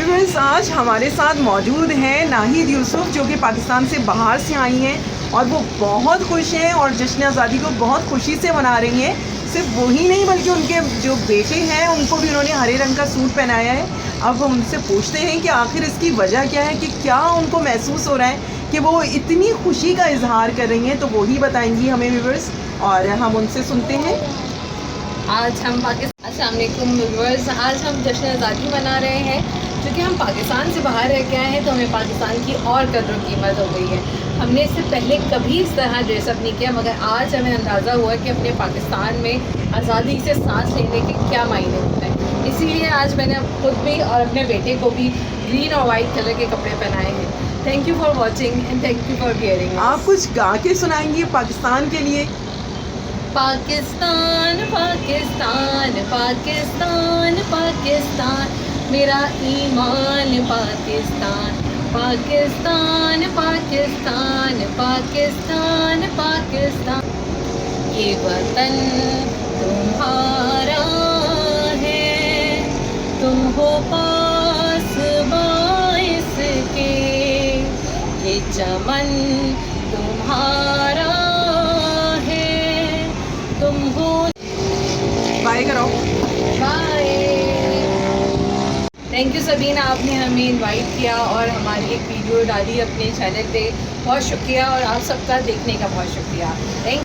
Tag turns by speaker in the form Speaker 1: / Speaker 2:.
Speaker 1: Viewers, आज हमारे साथ मौजूद हैं नाहिद यूसुफ, जो कि पाकिस्तान से बाहर से आई हैं और वो बहुत खुश हैं और जश्न आज़ादी को बहुत खुशी से मना रही हैं। सिर्फ वही नहीं बल्कि उनके जो बेटे हैं उनको भी उन्होंने हरे रंग का सूट पहनाया है। अब हम उनसे पूछते हैं कि आखिर इसकी वजह क्या है, कि क्या उनको महसूस हो रहा है कि वो इतनी खुशी का इजहार कर रही हैं, तो वो ही बताएंगी हमें व्यूअर्स, और हम उनसे सुनते हैं।
Speaker 2: आज हम अस्सलाम वालेकुम व्यूअर्स, आज हम जश्न आज़ादी मना रहे हैं क्योंकि हम पाकिस्तान से बाहर रह के आए हैं, तो हमें पाकिस्तान की और कदर कीमत हो गई है। हमने इससे पहले कभी इस तरह ड्रेसअप नहीं किया, मगर आज हमें अंदाज़ा हुआ कि अपने पाकिस्तान में आज़ादी से सांस लेने के क्या मायने होते हैं। इसीलिए आज मैंने खुद भी और अपने बेटे को भी ग्रीन और वाइट कलर के कपड़े पहनाए हैं। Thank you for watching and thank you for bearing.
Speaker 1: आप कुछ गा के सुनाएंगी पाकिस्तान के लिए?
Speaker 2: पाकिस्तान पाकिस्तान पाकिस्तान पाकिस्तान, मेरा ईमान पाकिस्तान। पाकिस्तान पाकिस्तान पाकिस्तान पाकिस्तान, ये वतन तुम्हारा है, तुम हो पास बाइस के, ये चमन तुम्हारा है, तुम हो।
Speaker 1: बाय करो।
Speaker 2: बाय। थैंक यू सबीना, आपने हमें इनवाइट किया और हमारी एक वीडियो डाली अपने चैनल पे। बहुत शुक्रिया और आप सबका देखने का बहुत शुक्रिया। थैंक